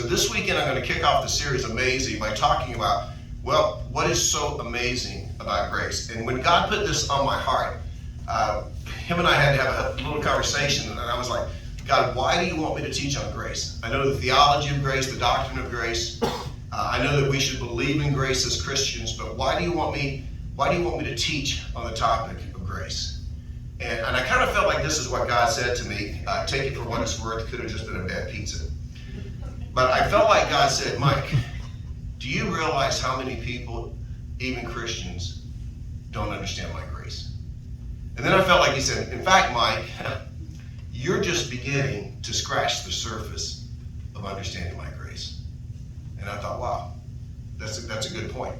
this weekend I'm going to kick off the series Amazing by talking about, well, what is so amazing about grace? And when God put this on my heart, him and I had to have a little conversation, and I was like, God, why do you want me to teach on grace? I know the theology of grace, the doctrine of grace. I know that we should believe in grace as Christians, but why do you want me to teach on the topic of grace? And I kind of felt like this is what God said to me. Take it for what it's worth. It could have just been a bad pizza. But I felt like God said, Mike, do you realize how many people, even Christians, don't understand my grace? And then I felt like he said, in fact, Mike, you're just beginning to scratch the surface of understanding my grace. And I thought, wow, that's a good point.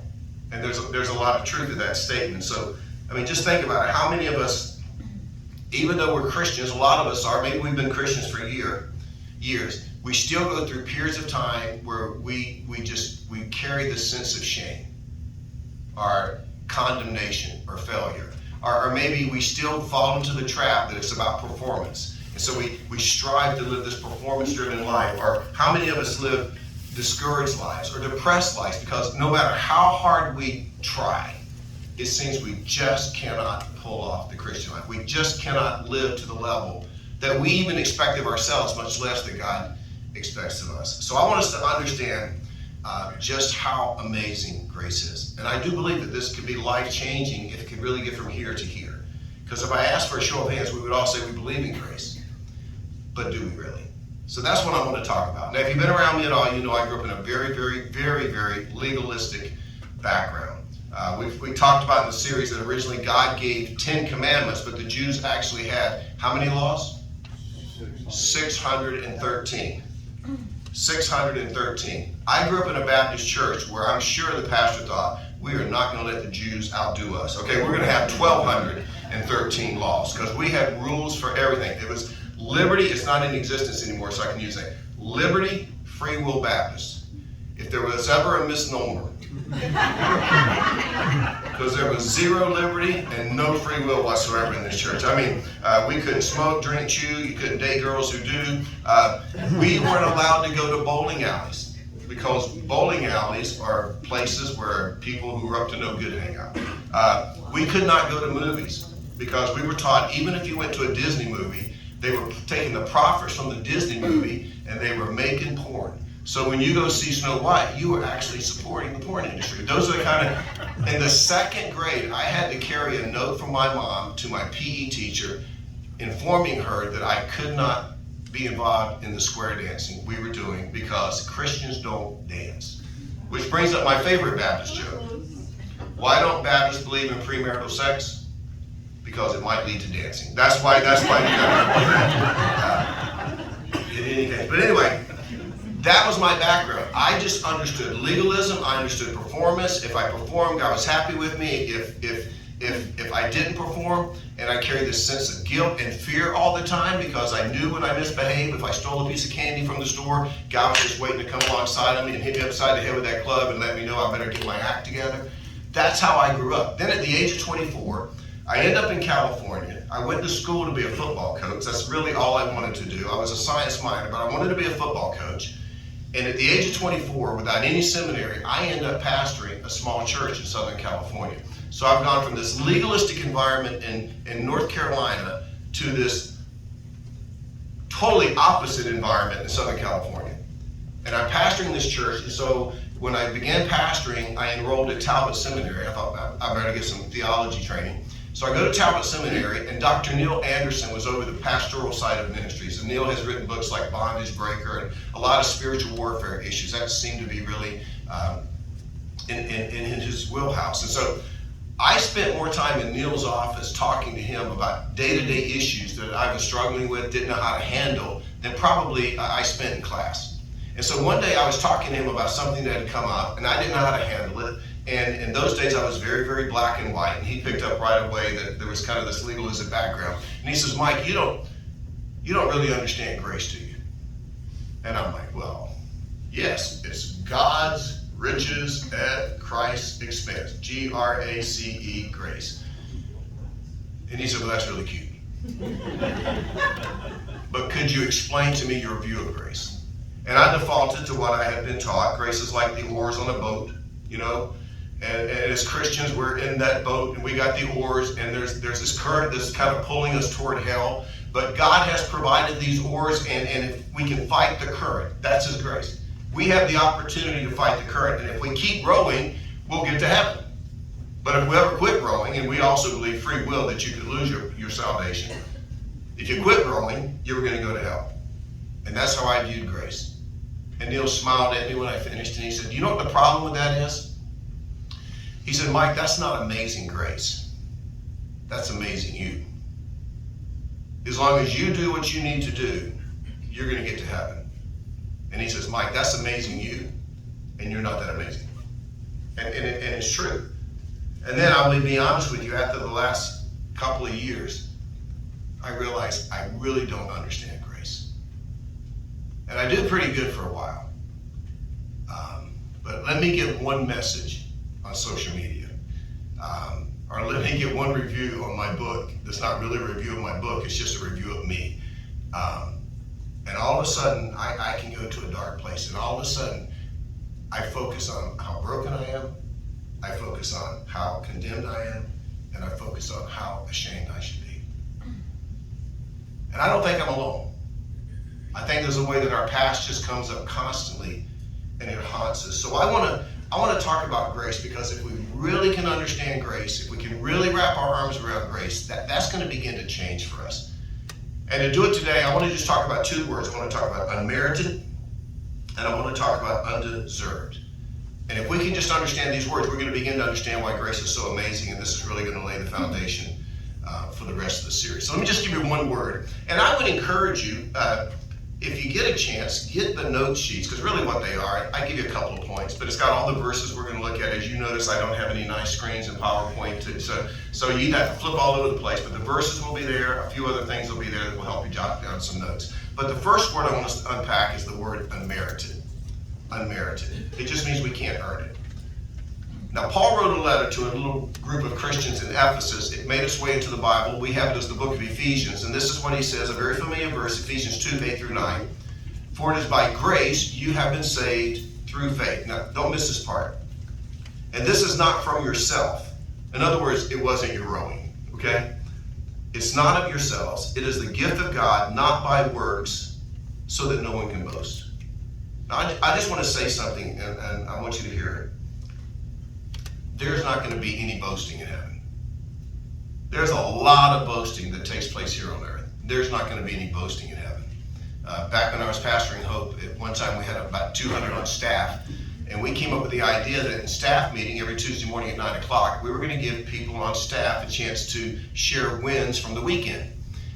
And there's a lot of truth to that statement. So, I mean, just think about it. How many of us, even though we're Christians, a lot of us are, maybe we've been Christians for years, we still go through periods of time where we carry this sense of shame, or condemnation, or failure. Or maybe we still fall into the trap that it's about performance. And so we strive to live this performance-driven life. Or how many of us live discouraged lives or depressed lives because no matter how hard we try, it seems we just cannot pull off the Christian life. We just cannot live to the level that we even expect of ourselves, much less that God expects of us. So I want us to understand just how amazing grace is. And I do believe that this could be life-changing if it could really get from here to here. Because if I asked for a show of hands, we would all say we believe in grace. But do we really? So that's what I want to talk about. Now, if you've been around me at all, you know I grew up in a very, very, very, very legalistic background. We talked about in the series that originally God gave 10 commandments, but the Jews actually had how many laws? 613. 613. I grew up in a Baptist church where I'm sure the pastor thought, we are not going to let the Jews outdo us. Okay, we're going to have 1,213 laws because we had rules for everything. It was liberty. It's not in existence anymore, so I can use that. Liberty, Free Will Baptist. If there was ever a misnomer, because there was zero liberty and no free will whatsoever in this church. I mean, we couldn't smoke, drink, chew. You couldn't date girls who do. We weren't allowed to go to bowling alleys because bowling alleys are places where people who were up to no good hang out. We could not go to movies because we were taught even if you went to a Disney movie, they were taking the profits from the Disney movie and they were making porn. So when you go see Snow White, you were actually supporting the porn industry. Those are the kind of, in the second grade, I had to carry a note from my mom to my PE teacher informing her that I could not be involved in the square dancing we were doing because Christians don't dance. Which brings up my favorite Baptist joke. Why don't Baptists believe in premarital sex? Because it might lead to dancing. That's why you got to in any case. But anyway, that was my background. I just understood legalism. I understood performance. If I performed, God was happy with me. If I didn't perform, and I carried this sense of guilt and fear all the time because I knew when I misbehaved, if I stole a piece of candy from the store, God was just waiting to come alongside of me and hit me upside the head with that club and let me know I better get my act together. That's how I grew up. Then at the age of 24, I ended up in California. I went to school to be a football coach. That's really all I wanted to do. I was a science minor, but I wanted to be a football coach. And at the age of 24, without any seminary, I ended up pastoring a small church in Southern California. So I've gone from this legalistic environment in North Carolina to this totally opposite environment in Southern California. And I'm pastoring this church, and so when I began pastoring, I enrolled at Talbot Seminary. I thought I better get some theology training. So I go to Talbot Seminary, and Dr. Neil Anderson was over the pastoral side of ministries. And Neil has written books like Bondage Breaker and a lot of spiritual warfare issues. That seemed to be really in his wheelhouse. And so I spent more time in Neil's office talking to him about day-to-day issues that I was struggling with, didn't know how to handle, than probably I spent in class. And so one day I was talking to him about something that had come up, and I didn't know how to handle it. And in those days, I was very, very black and white. And he picked up right away that there was kind of this legalistic background. And he says, Mike, you don't really understand grace, do you? And I'm like, well, yes, it's God's riches at Christ's expense. G-R-A-C-E, grace. And he said, well, that's really cute. But could you explain to me your view of grace? And I defaulted to what I had been taught. Grace is like the oars on a boat, you know. And as Christians, we're in that boat, and we got the oars, and there's this current that's kind of pulling us toward hell. But God has provided these oars, and if we can fight the current, that's His grace. We have the opportunity to fight the current, and if we keep rowing, we'll get to heaven. But if we ever quit rowing, and we also believe free will that you could lose your salvation, if you quit rowing, you're going to go to hell. And that's how I viewed grace. And Neil smiled at me when I finished, and he said, you know what the problem with that is? He said, Mike, that's not amazing grace. That's amazing you. As long as you do what you need to do, you're going to get to heaven. And he says, Mike, that's amazing you, and you're not that amazing. And it's true. And then I will be honest with you, after the last couple of years, I realized I really don't understand grace. And I do pretty good for a while. But let me give one message on social media. Or let me give one review on my book. That's not really a review of my book, it's just a review of me. And all of a sudden, I can go to a dark place. And all of a sudden, I focus on how broken I am. I focus on how condemned I am. And I focus on how ashamed I should be. And I don't think I'm alone. I think there's a way that our past just comes up constantly and it haunts us. So I want to talk about grace, because if we really can understand grace, if we can really wrap our arms around grace, that's going to begin to change for us. And to do it today, I want to just talk about two words. I want to talk about unmerited, and I want to talk about undeserved. And if we can just understand these words, we're going to begin to understand why grace is so amazing, and this is really going to lay the foundation for the rest of the series. So let me just give you one word. And I would encourage you, if you get a chance, get the note sheets, because really what they are, I give you a couple of points, but it's got all the verses we're going to look at. As you notice, I don't have any nice screens in PowerPoint, so you'd have to flip all over the place, but the verses will be there. A few other things will be there that will help you jot down some notes. But the first word I want us to unpack is the word unmerited. Unmerited. It just means we can't earn it. Now, Paul wrote a letter to a little group of Christians in Ephesus. It made its way into the Bible. We have it as the book of Ephesians, and this is what he says, a very familiar verse, Ephesians 2, 8 through 9. For it is by grace you have been saved through faith. Now, don't miss this part. And this is not from yourself. In other words, it wasn't your rowing, okay? It's not of yourselves. It is the gift of God, not by works, so that no one can boast. Now, I just want to say something, and I want you to hear it. There's not going to be any boasting in heaven. There's a lot of boasting that takes place here on earth. There's not going to be any boasting in heaven. Back when I was pastoring Hope, at one time we had about 200 on staff, and we came up with the idea that in staff meeting every Tuesday morning at 9 o'clock, we were going to give people on staff a chance to share wins from the weekend.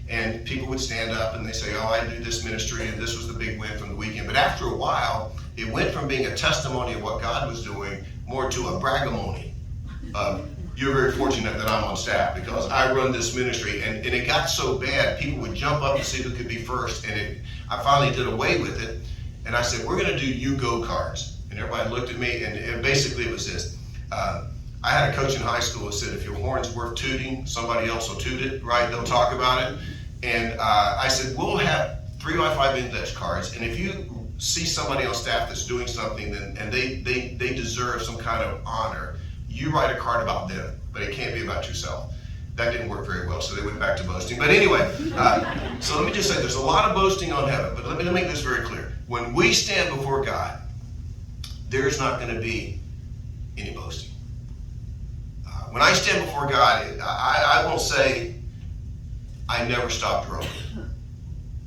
And people would stand up and they say, oh, I do this ministry and this was the big win from the weekend. But after a while, it went from being a testimony of what God was doing more to a bragamony. You're very fortunate that I'm on staff because I run this ministry, and it got so bad, people would jump up and see who could be first, and I finally did away with it, and I said, we're going to do you go cards. And everybody looked at me, and basically it was this. I had a coach in high school who said, if your horn's worth tooting, somebody else will toot it, right? They'll talk about it. And I said, we'll have 3x5 index cards, and if you see somebody on staff that's doing something and they deserve some kind of honor, you write a card about them, but it can't be about yourself. That didn't work very well, so they went back to boasting. But anyway, so let me just say, there's a lot of boasting on heaven, but let me make this very clear. When we stand before God, there's not going to be any boasting. When I stand before God, I won't say, I never stopped rowing,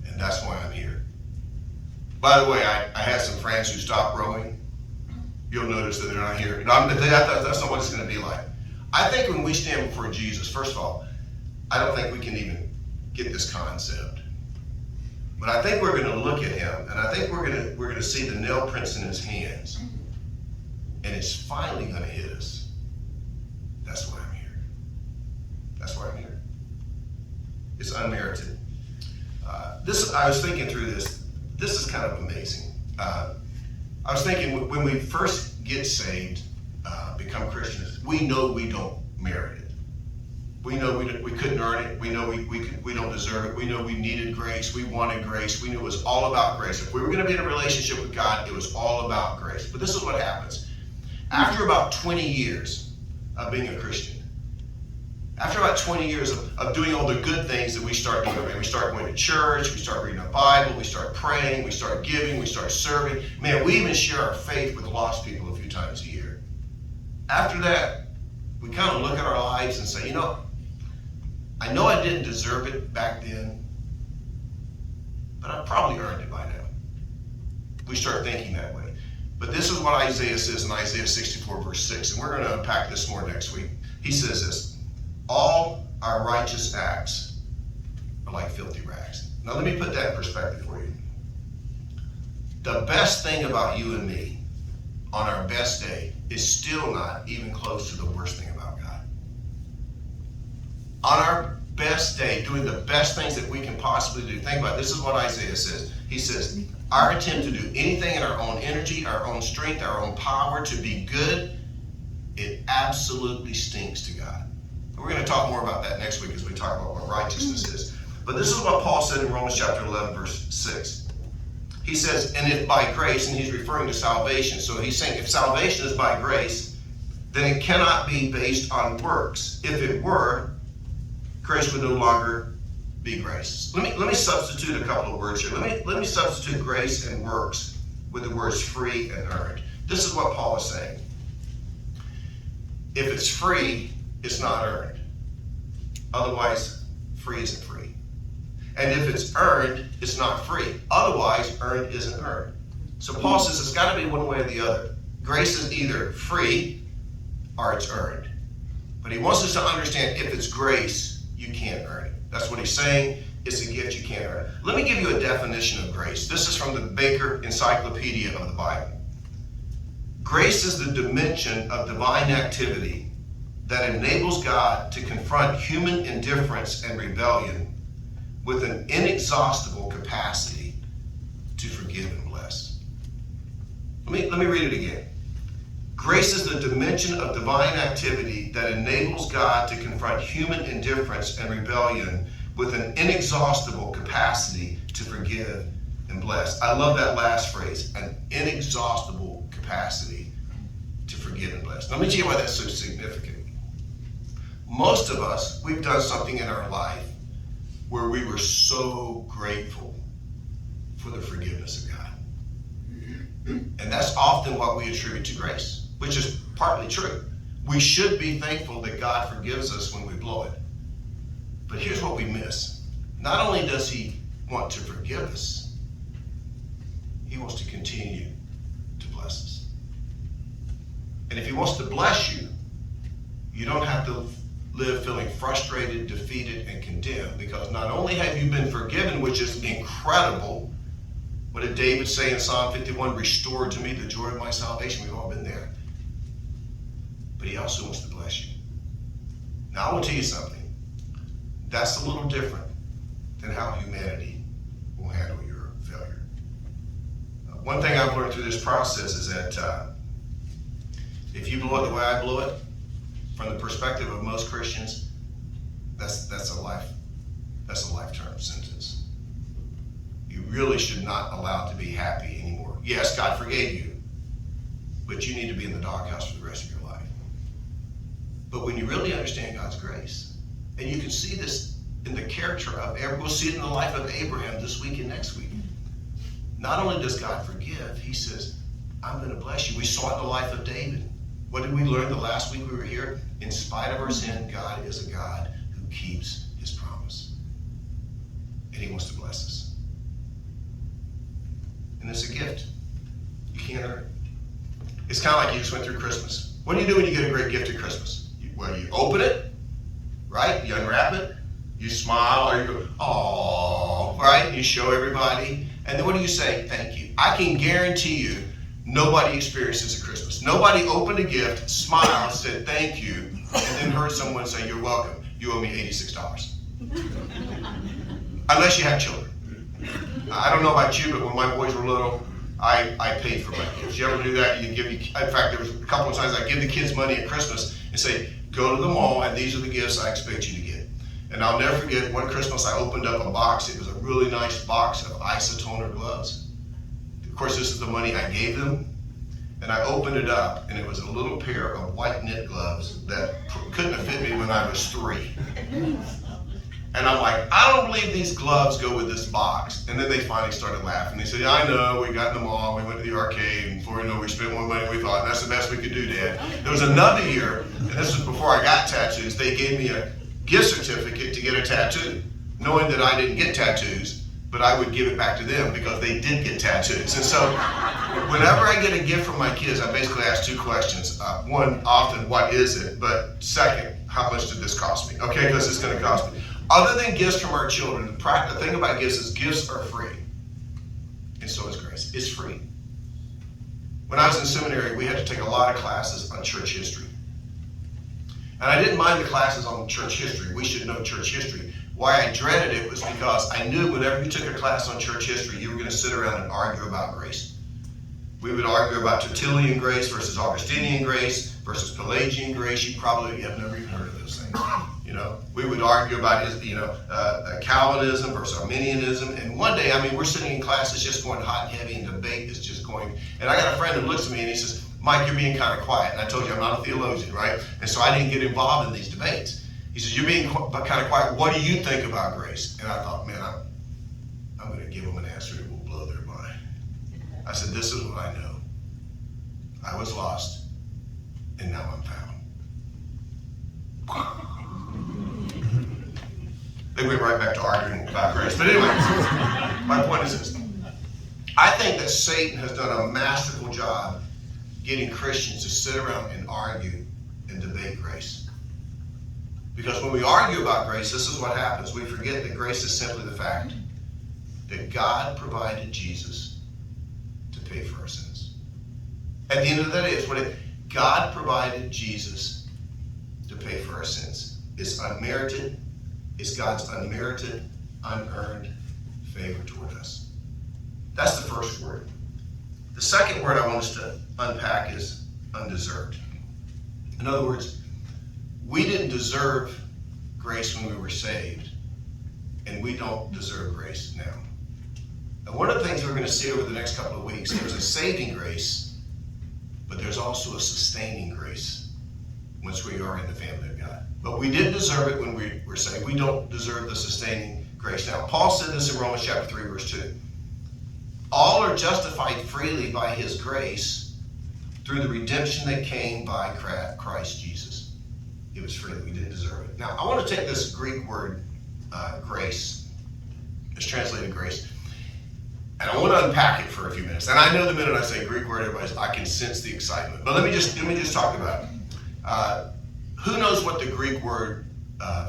and that's why I'm here. By the way, I had some friends who stopped rowing. You'll notice that they're not here. That's not what it's going to be like. I think when we stand before Jesus, first of all, I don't think we can even get this concept. But I think we're going to look at him, and I think we're going to see the nail prints in his hands, and it's finally going to hit us. That's why I'm here. That's why I'm here. It's unmerited. I was thinking through this. This is kind of amazing. I was thinking when we first get saved, become Christians, we know we don't merit it. We know we couldn't earn it. We know we don't deserve it. We know we needed grace. We wanted grace. We knew it was all about grace. If we were going to be in a relationship with God, it was all about grace. But this is what happens. After about 20 years of being a Christian, after about 20 years of doing all the good things that we start doing, we start going to church, we start reading the Bible, we start praying, we start giving, we start serving. Man, we even share our faith with lost people a few times a year. After that, we kind of look at our lives and say, I know I didn't deserve it back then, but I probably earned it by now. We start thinking that way. But this is what Isaiah says in Isaiah 64, verse 6, and we're going to unpack this more next week. He says this, all our righteous acts are like filthy rags. Now let me put that in perspective for you. The best thing about you and me on our best day is still not even close to the worst thing about God. On our best day, doing the best things that we can possibly do. Think about it. This is what Isaiah says. He says, our attempt to do anything in our own energy, our own strength, our own power to be good, it absolutely stinks to God. And we're going to talk more about that next week as we talk about what righteousness is. But this is what Paul said in Romans chapter 11, verse 6. He says, and if by grace, and he's referring to salvation. So he's saying if salvation is by grace, then it cannot be based on works. If it were, grace would no longer be grace. Let me substitute a couple of words here. Let me substitute grace and works with the words free and earned. This is what Paul is saying. If it's free, it's not earned. Otherwise, free isn't free. And if it's earned, it's not free. Otherwise, earned isn't earned. So Paul says it's got to be one way or the other. Grace is either free or it's earned. But he wants us to understand if it's grace, you can't earn it. That's what he's saying. It's a gift you can't earn. Let me give you a definition of grace. This is from the Baker Encyclopedia of the Bible. Grace is the dimension of divine activity that enables God to confront human indifference and rebellion with an inexhaustible capacity to forgive and bless. Let me read it again. Grace is the dimension of divine activity that enables God to confront human indifference and rebellion with an inexhaustible capacity to forgive and bless. I love that last phrase, an inexhaustible capacity to forgive and bless. Now, let me tell you why that's so significant. Most of us, we've done something in our life where we were so grateful for the forgiveness of God. And that's often what we attribute to grace, which is partly true. We should be thankful that God forgives us when we blow it. But here's what we miss. Not only does he want to forgive us, he wants to continue to bless us. And if he wants to bless you, you don't have to live feeling frustrated, defeated, and condemned, because not only have you been forgiven, which is incredible. What did David say in Psalm 51? Restored to me the joy of my salvation. We've all been there. But he also wants to bless you. Now, I will tell you something. That's a little different than how humanity will handle your failure. One thing I've learned through this process is that if you blow it the way I blow it, from the perspective of most Christians, that's a life-term sentence. You really should not allow it to be happy anymore. Yes, God forgave you, but you need to be in the doghouse for the rest of your life. But when you really understand God's grace, and you can see this in the character of Abraham, we'll see it in the life of Abraham this week and next week. Not only does God forgive, he says, I'm going to bless you. We saw it in the life of David. What did we learn the last week we were here? In spite of our sin, God is a God who keeps his promise. And he wants to bless us. And it's a gift. You can't earn it. It's kind of like you just went through Christmas. What do you do when you get a great gift at Christmas? Well, you open it, right? You unwrap it, you smile, or you go, oh, right? You show everybody. And then what do you say? Thank you. I can guarantee you, nobody experiences a Christmas. Nobody opened a gift, smiled, said thank you, and then heard someone say, you're welcome. You owe me $86. Unless you have children. I don't know about you, but when my boys were little, I paid for my gifts. You ever do that? In fact, there was a couple of times I give the kids money at Christmas and say, go to the mall and these are the gifts I expect you to get. And I'll never forget one Christmas I opened up a box. It was a really nice box of isotoner gloves. Of course, this is the money I gave them. And I opened it up, and it was a little pair of white knit gloves that couldn't have fit me when I was 3. And I'm like, I don't believe these gloves go with this box. And then they finally started laughing. They said, yeah, I know, we got in the mall, we went to the arcade, and before you know, we spent more money than we thought, and that's the best we could do, Dad. There was another year, and this was before I got tattoos, they gave me a gift certificate to get a tattoo, knowing that I didn't get tattoos, but I would give it back to them because they did get tattoos. And so whenever I get a gift from my kids, I basically ask 2 questions. One, often, what is it? But second, how much did this cost me? Okay, because it's going to cost me. Other than gifts from our children, the thing about gifts is gifts are free. And so is grace. It's free. When I was in seminary, we had to take a lot of classes on church history. And I didn't mind the classes on church history. We should know church history. Why I dreaded it was because I knew whenever you took a class on church history, you were going to sit around and argue about grace. We would argue about Tertullian grace versus Augustinian grace versus Pelagian grace. You probably have never even heard of those things. We would argue about Calvinism versus Arminianism. And one day, we're sitting in class, it's just going hot and heavy, and debate is just going. And I got a friend who looks at me and he says, Mike, you're being kind of quiet. And I told you I'm not a theologian, right? And so I didn't get involved in these debates. He says, you're being kind of quiet. What do you think about grace? And I thought, man, I'm going to give them an answer that will blow their mind. I said, this is what I know. I was lost, and now I'm found. They went right back to arguing about grace. But anyway, my point is this. I think that Satan has done a masterful job getting Christians to sit around and argue and debate grace. Because when we argue about grace, this is what happens. We forget that grace is simply the fact that God provided Jesus to pay for our sins. At the end of the day, it's God provided Jesus to pay for our sins. It's unmerited. It's God's unmerited, unearned favor toward us. That's the first word. The second word I want us to unpack is undeserved. In other words, we didn't deserve grace when we were saved, and we don't deserve grace now. And one of the things we're going to see over the next couple of weeks, there's a saving grace, but there's also a sustaining grace once we are in the family of God. But we didn't deserve it when we were saved. We don't deserve the sustaining grace. Now, Paul said this in Romans chapter 3, verse 2. All are justified freely by his grace through the redemption that came by Christ Jesus. It was free. We didn't deserve it. Now, I want to take this Greek word, grace. It's translated grace. And I want to unpack it for a few minutes. And I know the minute I say Greek word, I can sense the excitement. But let me just talk about it. Who knows what the Greek word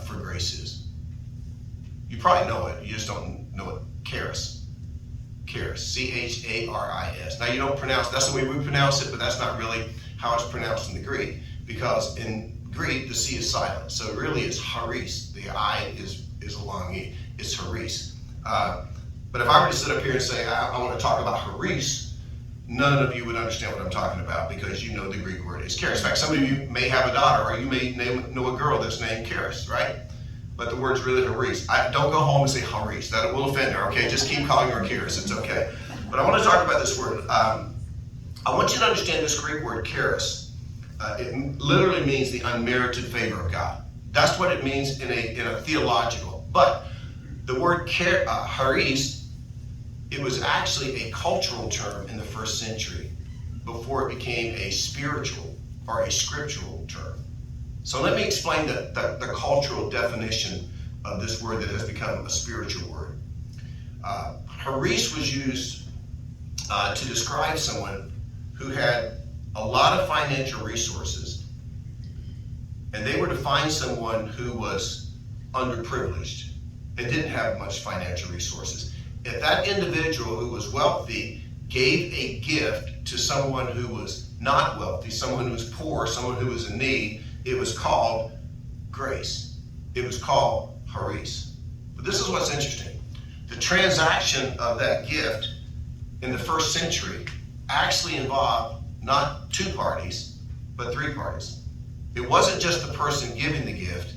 for grace is? You probably know it. You just don't know it. Charis. Charis. C-H-A-R-I-S. Now, you don't pronounce, that's the way we pronounce it, but that's not really how it's pronounced in the Greek. Because in Greek, the C is silent. So really it's charis. The I is a long E. It's charis. But if I were to sit up here and say, I want to talk about charis, none of you would understand what I'm talking about because you know the Greek word is charis. In fact, some of you may have a daughter or you may know a girl that's named Charis, right? But the word's really charis. Don't go home and say charis. That will offend her, okay? Just keep calling her Charis. It's okay. But I want to talk about this word. I want you to understand this Greek word charis. It literally means the unmerited favor of God. That's what it means in a theological. But the word charis, it was actually a cultural term in the first century before it became a spiritual or a scriptural term. So let me explain the cultural definition of this word that has become a spiritual word. Charis was used to describe someone who had a lot of financial resources, and they were to find someone who was underprivileged and didn't have much financial resources. If that individual who was wealthy gave a gift to someone who was not wealthy, someone who was poor, someone who was in need, it was called grace. It was called charis. But this is what's interesting. The transaction of that gift in the first century actually involved not two parties, but three parties. It wasn't just the person giving the gift,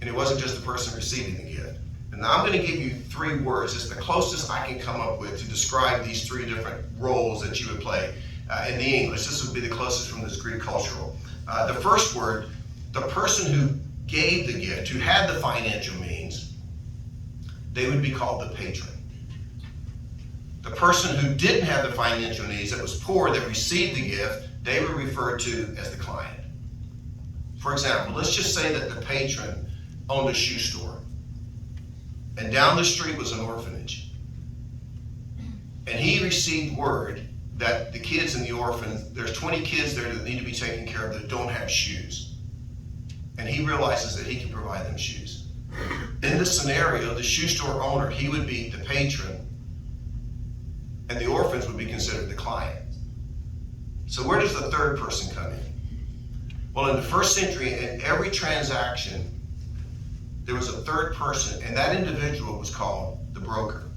and it wasn't just the person receiving the gift. And now I'm going to give you three words. It's the closest I can come up with to describe these three different roles that you would play. In the English, this would be the closest from this Greek cultural. The first word, the person who gave the gift, who had the financial means, they would be called the patron. The person who didn't have the financial needs, that was poor, that received the gift, they were referred to as the client. For example, let's just say that the patron owned a shoe store, and down the street was an orphanage. And he received word that the kids in the orphan, there's 20 kids there that need to be taken care of that don't have shoes. And he realizes that he can provide them shoes. In this scenario, the shoe store owner, he would be the patron, and the orphans would be considered the client. So where does the third person come in? Well, in the first century, in every transaction, there was a third person, and that individual was called the broker.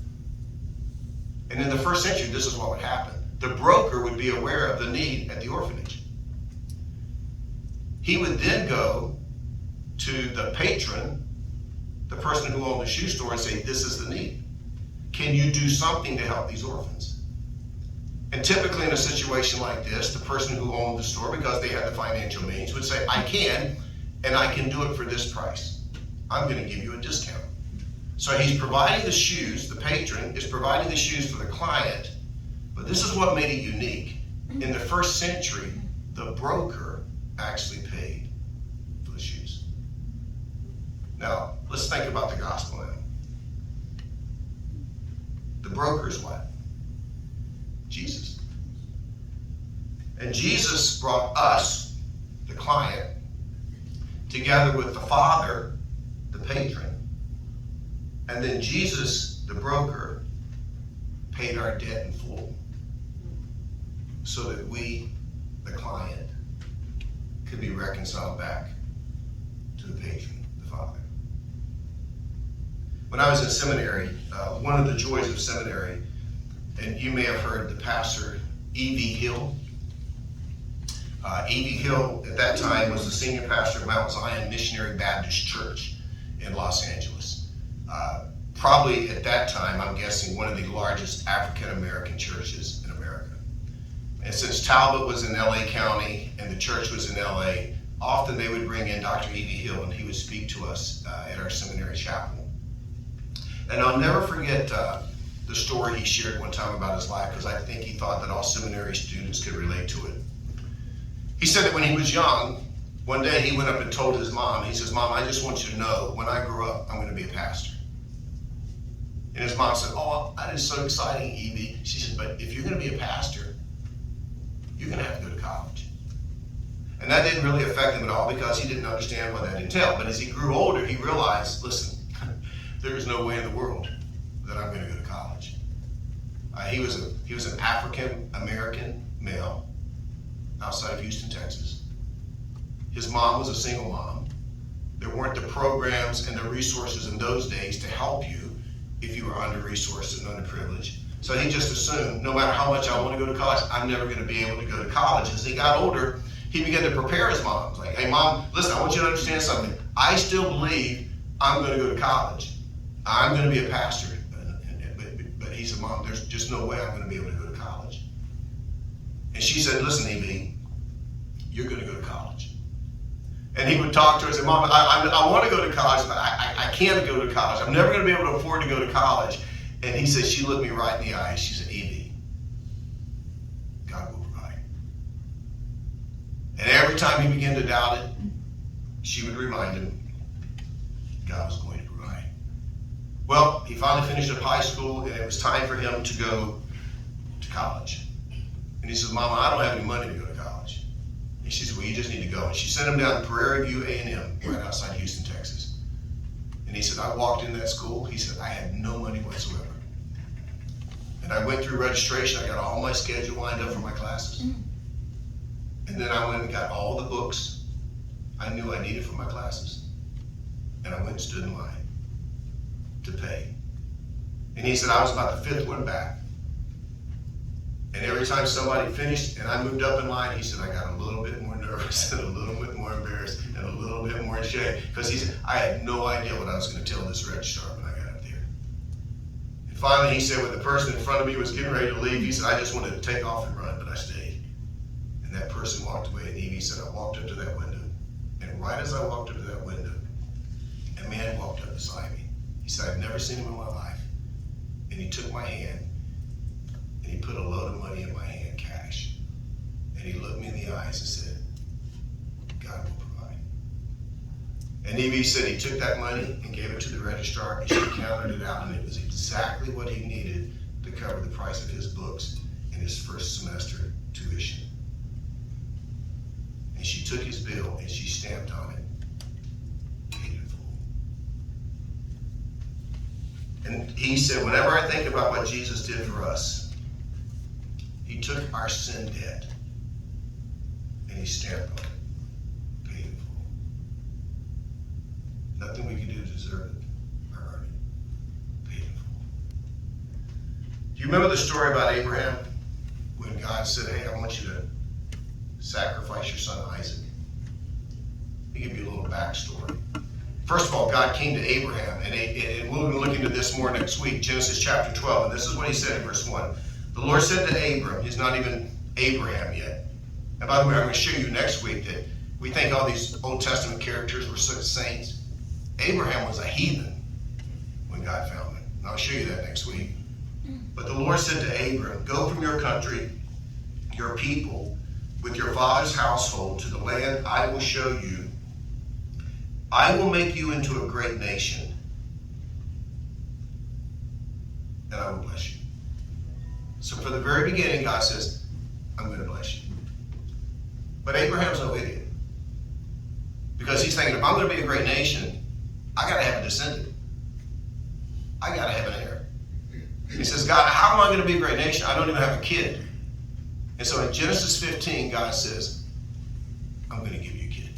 And in the first century, this is what would happen. The broker would be aware of the need at the orphanage. He would then go to the patron, the person who owned the shoe store, and say, this is the need. Can you do something to help these orphans? And typically in a situation like this, the person who owned the store, because they had the financial means, would say, I can, and I can do it for this price. I'm going to give you a discount. So he's providing the shoes, the patron is providing the shoes for the client, but this is what made it unique. In the first century, the broker actually paid for the shoes. Now, let's think about the gospel now. The broker is what? Jesus. And Jesus brought us, the client, together with the Father, the patron, and then Jesus, the broker, paid our debt in full so that we, the client, could be reconciled back to the patron, the Father. When I was in seminary, one of the joys of seminary, and you may have heard the pastor E.V. Hill. E.V. Hill at that time was the senior pastor of Mount Zion Missionary Baptist Church in Los Angeles. Probably at that time, I'm guessing, one of the largest African-American churches in America. And since Talbot was in LA County and the church was in LA, often they would bring in Dr. E.V. Hill and he would speak to us at our seminary chapel. And I'll never forget the story he shared one time about his life, because I think he thought that all seminary students could relate to it. He said that when he was young, one day he went up and told his mom, he says, Mom, I just want you to know, when I grow up, I'm going to be a pastor. And his mom said, oh, that is so exciting, Evie. She said, but if you're going to be a pastor, you're going to have to go to college. And that didn't really affect him at all because he didn't understand what that entailed. But as he grew older, he realized, listen, there is no way in the world that I'm going to go to college. He was an African-American male outside of Houston, Texas. His mom was a single mom. There weren't the programs and the resources in those days to help you if you were under-resourced and underprivileged. So he just assumed, no matter how much I want to go to college, I'm never going to be able to go to college. As he got older, he began to prepare his mom. He was like, hey, Mom, listen, I want you to understand something. I still believe I'm going to go to college. I'm going to be a pastor. But he said, Mom, there's just no way I'm going to be able to go to college. And she said, listen, Evie, you're going to go to college. And he would talk to her and say, Mom, I want to go to college, but I can't go to college. I'm never going to be able to afford to go to college. And he said, she looked me right in the eyes. She said, Evie, God will provide. And every time he began to doubt it, she would remind him, God was going to provide. Well, he finally finished up high school, and it was time for him to go to college. And he said, Mama, I don't have any money to go to college. And she said, well, you just need to go. And she sent him down to Prairie View A&M, right outside Houston, Texas. And he said, I walked in that school. He said, I had no money whatsoever. And I went through registration. I got all my schedule lined up for my classes. And then I went and got all the books I knew I needed for my classes. And I went and stood in line to pay. And he said, I was about the fifth one back. And every time somebody finished and I moved up in line, he said, I got a little bit more nervous and a little bit more embarrassed and a little bit more ashamed. Because he said, I had no idea what I was going to tell this registrar when I got up there. And finally, he said, when the person in front of me was getting ready to leave, he said, I just wanted to take off and run, but I stayed. And that person walked away, and he said, I walked up to that window. And right as I walked up to that window, a man walked up beside me. He said, I've never seen him in my life. And he took my hand, and he put a load of money in my hand, cash. And he looked me in the eyes and said, God will provide. And Evie said he took that money and gave it to the registrar, and she counted it out, and it was exactly what he needed to cover the price of his books in his first semester tuition. And she took his bill and she stamped on it, paid in full. And he said, whenever I think about what Jesus did for us, he took our sin debt and he stamped on it, paid in full. Nothing we can do to deserve it or earn it, paid in full. Do you remember the story about Abraham when God said, hey, I want you to sacrifice your son Isaac? Let me give you a little backstory. First of all, God came to Abraham, and we'll look into this more next week, Genesis chapter 12, and this is what he said in verse 1. The Lord said to Abram, he's not even Abraham yet. And by the way, I'm going to show you next week that we think all these Old Testament characters were such saints. Abraham was a heathen when God found him. And I'll show you that next week. But the Lord said to Abram, go from your country, your people, with your father's household to the land I will show you. I will make you into a great nation, and I will bless you. So from the very beginning, God says, I'm going to bless you. But Abraham's no idiot. Because he's thinking, if I'm going to be a great nation, I got to have a descendant. I got to have an heir. He says, God, how am I going to be a great nation? I don't even have a kid. And so in Genesis 15, God says, I'm going to give you a kid.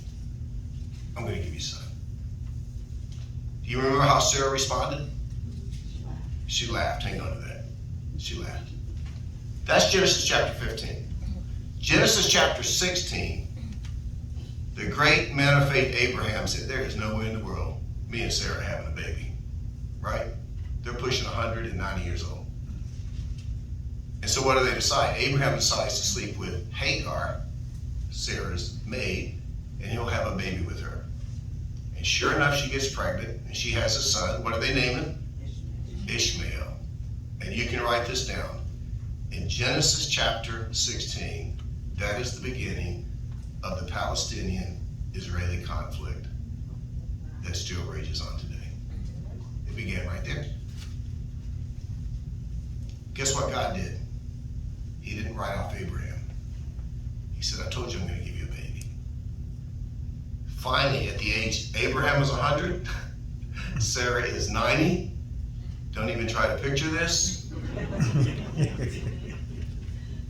I'm going to give you a son. Do you remember how Sarah responded? She laughed. Hang on to that. She laughed. That's Genesis chapter 15. Genesis chapter 16, the great man of faith Abraham said, there is no way in the world me and Sarah having a baby. Right? They're pushing 190 years old. And so what do they decide? Abraham decides to sleep with Hagar, Sarah's maid, and he'll have a baby with her. And sure enough, she gets pregnant, and she has a son. What do they name him? Ishmael. And you can write this down. In Genesis chapter 16, that is the beginning of the Palestinian-Israeli conflict that still rages on today. It began right there. Guess what God did? He didn't write off Abraham. He said, I told you I'm going to give you a baby. Finally, at the age, Abraham was 100, Sarah is 90. Don't even try to picture this.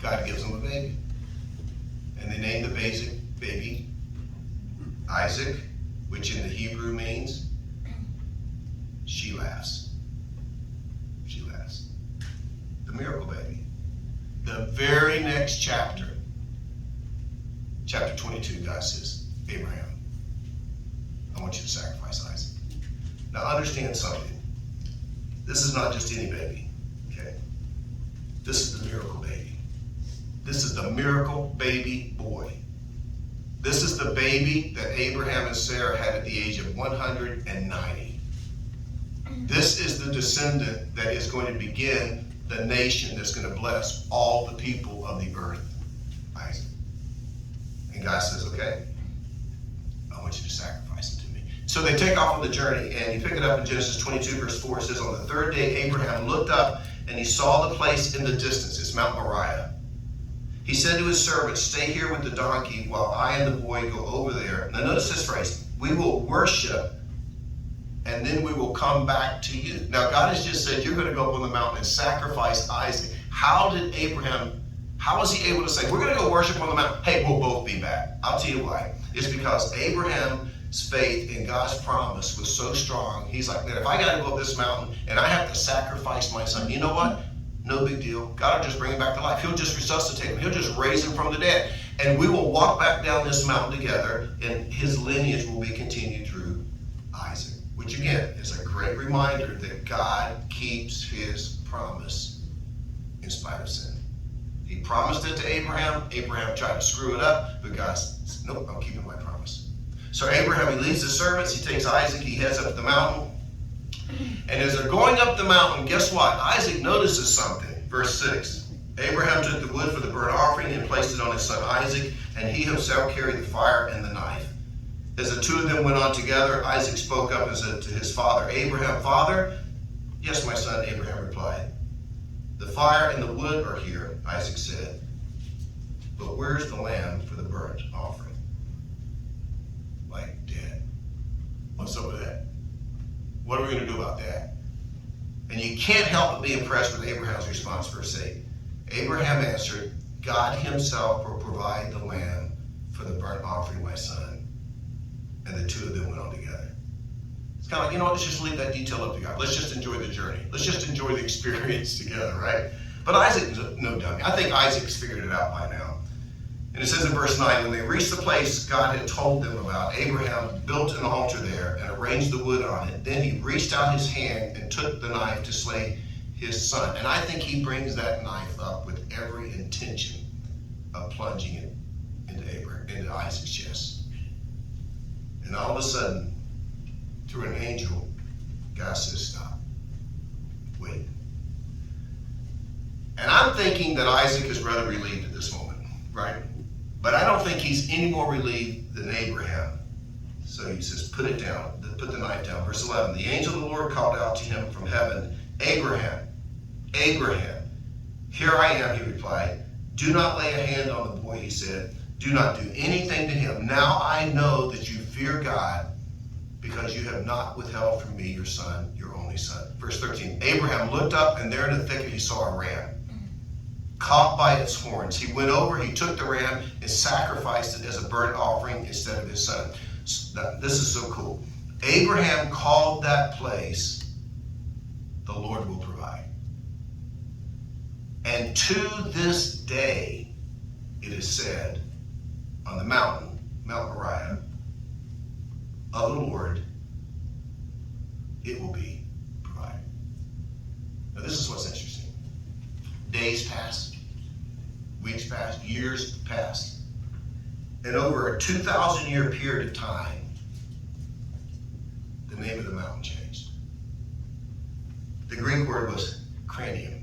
God gives them a baby. And they named the baby Isaac, which in the Hebrew means she laughs. She laughs. The miracle baby. The very next chapter, chapter 22, God says, Abraham, I want you to sacrifice Isaac. Now understand something. This is not just any baby, okay? This is the miracle baby. This is the miracle baby boy. This is the baby that Abraham and Sarah had at the age of 190. This is the descendant that is going to begin the nation that's going to bless all the people of the earth, Isaac. And God says, okay, I want you to sacrifice him to me. So they take off on the journey, and you pick it up in Genesis 22, verse 4. It says, on the third day, Abraham looked up, and he saw the place in the distance. It's Mount Moriah. He said to his servant, stay here with the donkey while I and the boy go over there. Now notice this phrase, we will worship, and then we will come back to you. Now God has just said, you're going to go up on the mountain and sacrifice Isaac. How was he able to say, we're going to go worship on the mountain? Hey, we'll both be back. I'll tell you why. It's because Abraham's faith in God's promise was so strong. He's like, man, if I got to go up this mountain and I have to sacrifice my son, you know what? No big deal. God will just bring him back to life. He'll just resuscitate him. He'll just raise him from the dead. And we will walk back down this mountain together, and his lineage will be continued through Isaac, which again is a great reminder that God keeps his promise in spite of sin. He promised it to Abraham. Abraham tried to screw it up, but God said, nope, I'm keeping my promise. So Abraham, he leaves his servants, he takes Isaac, he heads up the mountain. And as they're going up the mountain, guess what? Isaac notices something. Verse 6. Abraham took the wood for the burnt offering and placed it on his son Isaac, and he himself carried the fire and the knife. As the two of them went on together, Isaac spoke up and said to his father, Abraham, Father? Yes, my son, Abraham replied. The fire and the wood are here, Isaac said. But where's the lamb for the burnt offering? Like dead. What's up with that? What are we going to do about that? And you can't help but be impressed with Abraham's response, verse 8. Abraham answered, God himself will provide the lamb for the burnt offering, my son. And the two of them went on together. It's kind of like, let's just leave that detail up to God. Let's just enjoy the journey. Let's just enjoy the experience together, right? But Isaac is no dummy. I think Isaac's figured it out by now. And it says in verse 9, when they reached the place God had told them about, Abraham built an altar there and arranged the wood on it. Then he reached out his hand and took the knife to slay his son. And I think he brings that knife up with every intention of plunging it into Isaac's chest. And all of a sudden, through an angel, God says, stop. Wait. And I'm thinking that Isaac is rather relieved at this moment, right? But I don't think he's any more relieved than Abraham. So he says, put it down, put the knife down. Verse 11, the angel of the Lord called out to him from heaven, Abraham, Abraham. Here I am, he replied. Do not lay a hand on the boy, he said. Do not do anything to him. Now I know that you fear God, because you have not withheld from me your son, your only son. Verse 13, Abraham looked up, and there in the thicket he saw a ram, caught by its horns. He went over, he took the ram, and sacrificed it as a burnt offering instead of his son. This is so cool. Abraham called that place, the Lord will provide. And to this day, it is said, on the mountain, Mount Moriah, of the Lord, it will be provided. Now this is what's interesting. Days passed, weeks passed, years passed, and over a 2,000-year period of time, the name of the mountain changed. The Greek word was cranium.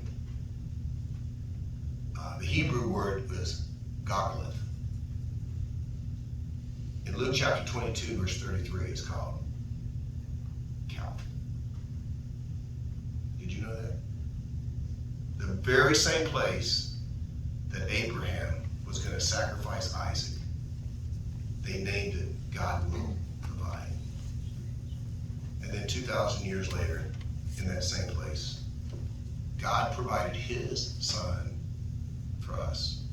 The Hebrew word was Gogolith. In Luke chapter 22, verse 33, it's called Calvary. Did you know that? The very same place that Abraham was going to sacrifice Isaac, they named it God Will Provide. And then 2,000 years later, in that same place, God provided his son for us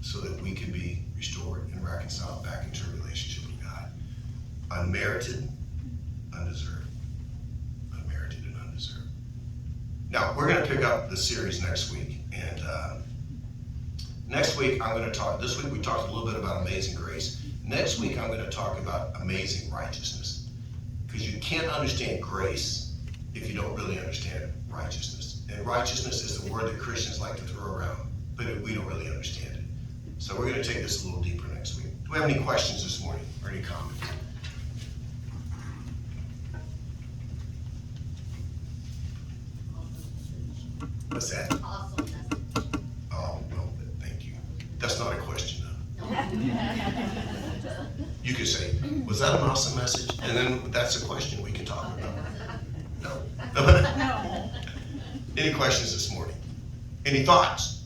so that we could be restored and reconciled back into a relationship with God. Unmerited, undeserved. Unmerited and undeserved. Now, we're going to pick up the series next week. And next week, I'm going to talk, this week we talked a little bit about amazing grace. Next week, I'm going to talk about amazing righteousness. Because you can't understand grace if you don't really understand righteousness. And righteousness is the word that Christians like to throw around, but we don't really understand it. So we're going to take this a little deeper next week. Do we have any questions this morning or any comments? What's that? Awesome message. Oh, well, thank you. That's not a question, though. You could say, was that an awesome message? And then that's a question we can talk about. No. No. Any questions this morning? Any thoughts?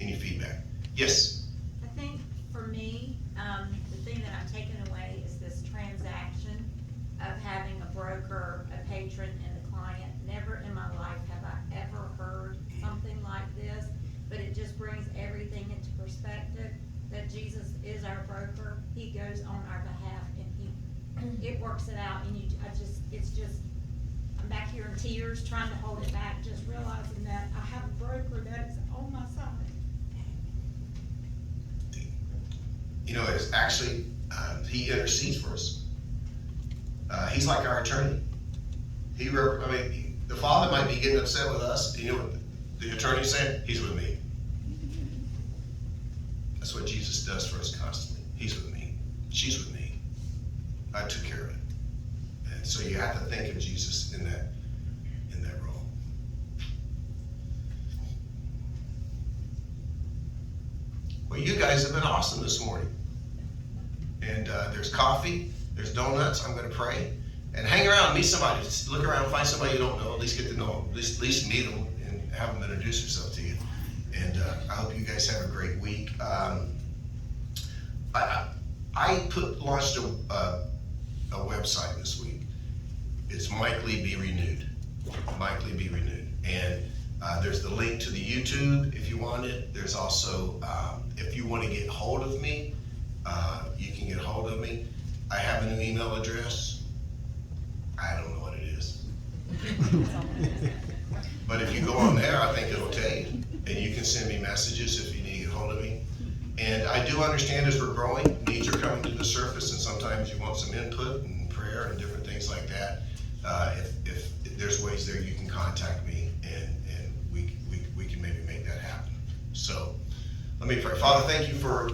Any feedback? Yes? I think for me, the thing that I'm taking away is this transaction of having a broker, a patron, and a client. Never in my life have I ever heard something like this, but it just brings everything into perspective that Jesus is our broker. He goes on our behalf, and it works it out, and it's just I'm back here in tears, trying to hold it back, just realizing that I have a broker that is on my side. You know, it's actually, he intercedes for us. He's like our attorney. The father might be getting upset with us. You know what the attorney said? He's with me. That's what Jesus does for us constantly. He's with me. She's with me. I took care of it. And so you have to think of Jesus in that role. Well, you guys have been awesome this morning. And there's coffee, there's donuts. I'm going to pray. And hang around, meet somebody. Just look around, find somebody you don't know. At least get to know them. At least meet them and have them introduce themselves to you. And I hope you guys have a great week. I launched a website this week. It's Mike Lee Be Renewed. Mike Lee Be Renewed. And there's the link to the YouTube if you want it. There's also, if you want to get hold of me, you can get hold of me. I have a new email address. I don't know what it is. But if you go on there, I think it'll tell you. And you can send me messages if you need to get hold of me. And I do understand as we're growing, needs are coming to the surface, and sometimes you want some input and prayer and different things like that. If there's ways there, you can contact me, and we can maybe make that happen. So let me pray. Father, thank you for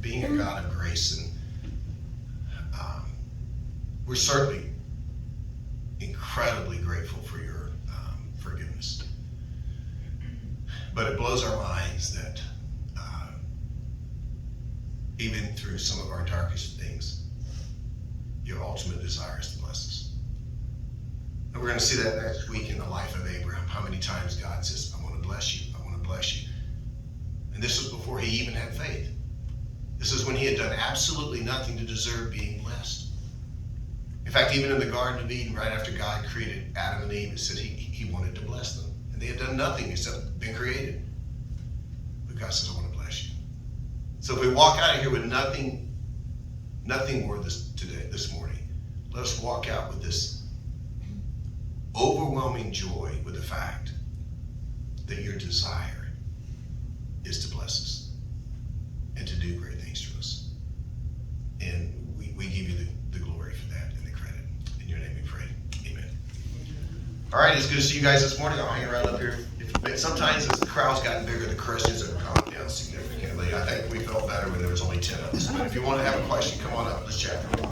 being a God of grace, and we're certainly incredibly grateful for your forgiveness. But it blows our minds that even through some of our darkest things, your ultimate desire is to bless us. And we're going to see that next week in the life of Abraham, how many times God says, I want to bless you, I want to bless you. And this was before he even had faith. This is when he had done absolutely nothing to deserve being blessed. In fact, even in the Garden of Eden, right after God created Adam and Eve, it said he wanted to bless them. And they had done nothing except been created. But God says, I want to bless you. So if we walk out of here with nothing more this morning, let us walk out with this overwhelming joy with the fact that your desire is to bless us and to do great things for us. And we give you the glory for that and the credit. In your name we pray. Amen. All right, it's good to see you guys this morning. I'll hang around up here. Sometimes as the crowd's gotten bigger, the questions have gone down significantly. I think we felt better when there was only 10 of us. But if you want to have a question, come on up. Let's chat.